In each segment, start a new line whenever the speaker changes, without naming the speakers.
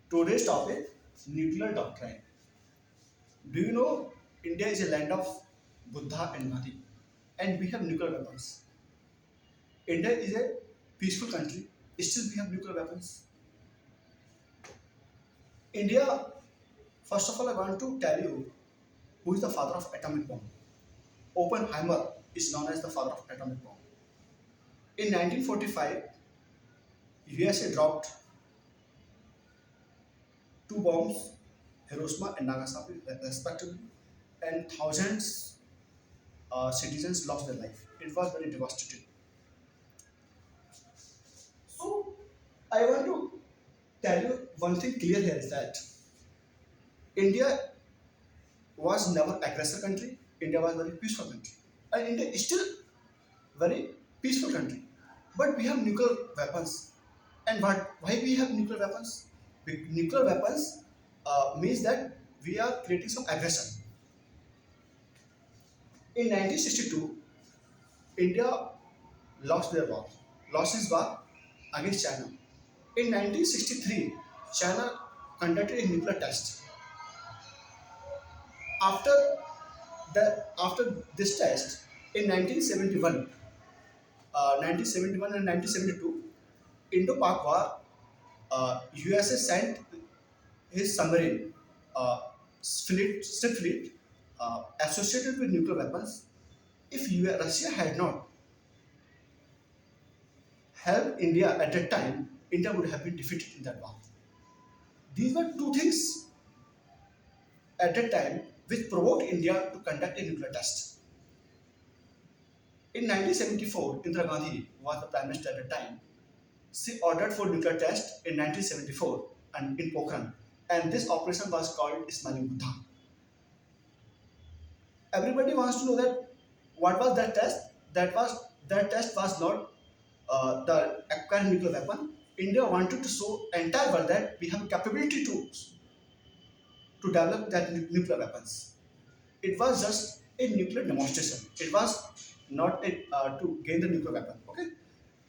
Today's topic, nuclear doctrine. Do you know India is a land of Buddha and Gandhi, and we have nuclear weapons. India is a peaceful country, still we have nuclear weapons. India, first of all, I want to tell you who is the father of atomic bomb. Oppenheimer is known as the father of atomic bomb. In 1945, USA dropped two bombs, Hiroshima and Nagasaki, respectively, and thousands citizens lost their life. It was very devastating. So I want to tell you one thing clear here is that India was never aggressor country. India was very peaceful country, and India is still very peaceful country. But we have nuclear weapons, and what? Why we have nuclear weapons? Nuclear weapons means that we are creating some aggression. In 1962, India lost their war, lost his war against China. In 1963, China conducted a nuclear test. After after this test, in 1971 and 1972, Indo-Pak War, USA sent his submarine fleet associated with nuclear weapons. If Russia had not helped India at that time, India would have been defeated in that war. These were two things at that time which provoked India to conduct a nuclear test. In 1974, Indira Gandhi was the prime minister at the time. She ordered for nuclear test in 1974 and in Pokhran, and this operation was called Smiling Buddha. Everybody wants to know that what was that test? That test was not the acquired nuclear weapon. India wanted to show entire world that we have capability to develop that nuclear weapons. It was just a nuclear demonstration. It was not to gain the nuclear weapon. Okay,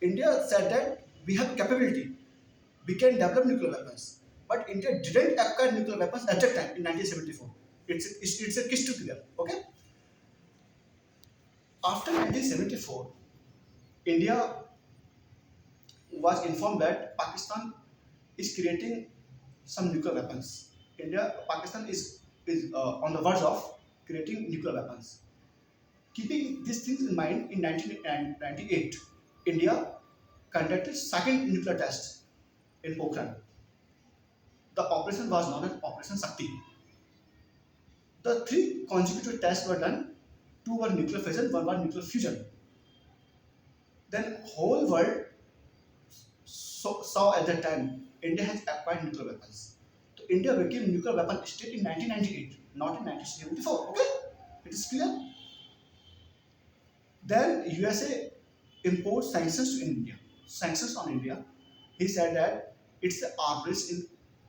India said that we have capability, we can develop nuclear weapons, but India didn't acquire nuclear weapons at that time in 1974. It's a crystal clear. Okay, after 1974, India was informed that Pakistan is creating some nuclear weapons. Pakistan is on the verge of creating nuclear weapons. Keeping these things in mind, in 1998, India conducted second nuclear test in Pokhran. The operation was known as Operation Shakti. The three consecutive tests were done. Two were nuclear fission, one was nuclear fusion. Then whole world saw at that time India has acquired nuclear weapons. So India became nuclear weapon state in 1998, not in 1974. Okay, it is clear. Then USA imposed sanctions to India. Sanctions on India. He said that it's the arms race in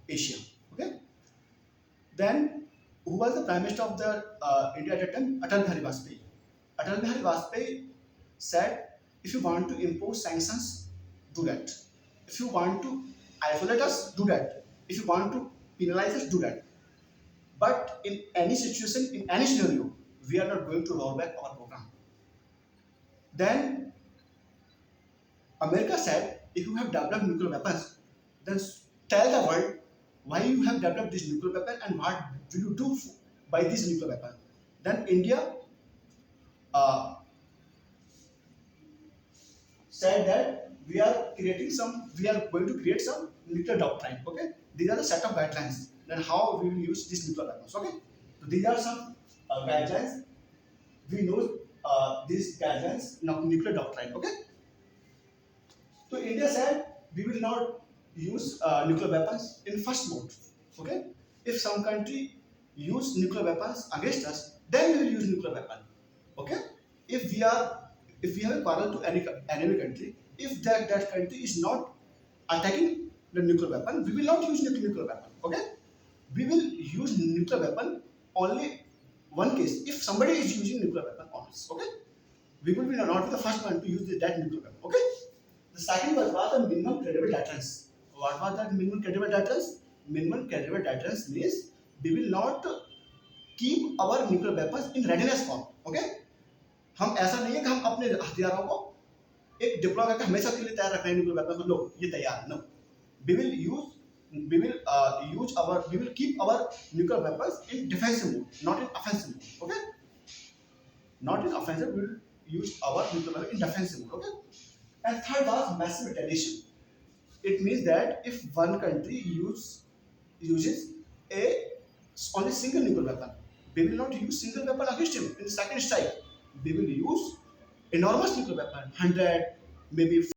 Asia. Okay. Then who was the prime minister of the India at that time? Atal Bihari Vajpayee. Atal Bihari Vajpayee said, if you want to impose sanctions, do that. If you want to isolate us, do that. If you want to penalize us, do that. But in any situation, in any scenario, we are not going to roll back our program. Then America said, if you have developed nuclear weapons, then tell the world why you have developed this nuclear weapon and what will you do by this nuclear weapon. Then India said that we are going to create some nuclear doctrine. Okay, these are the set of guidelines. Then how we will use these nuclear weapons. Okay, so these are some guidelines. We know these guidelines, nuclear doctrine. Okay, so India said we will not use nuclear weapons in first mode. Okay, if some country use nuclear weapons against us, then we will use nuclear weapon. Okay, if we have a quarrel to any enemy country, if that country is not attacking the nuclear weapon, we will not use nuclear weapon. Okay, we will use nuclear weapon only one case if somebody is using nuclear weapon on us. Okay, we will be not be the first one to use that nuclear weapon. Okay, the second was the minimum credible deterrence. What was that minimum credible deterrence? minimum credible deterrence means we will not keep our nuclear weapons in readiness form. Okay, हम ऐसा नहीं है कि हम अपने हथियारों को एक डिप्लॉय करके हमेशा के लिए तैयार रख रहे हैं nuclear weapons को, लो ये तैयार है, no, we will we will keep our nuclear weapons in defensive mode, not in offensive mode. Okay, not in offensive, we will use our nuclear weapons in defensive mode. Okay, and third was massive retaliation. It means that if one country uses a only single nuclear weapon, we will not use single weapon against him in the second strike. We will use enormous nuclear weapon, 100, maybe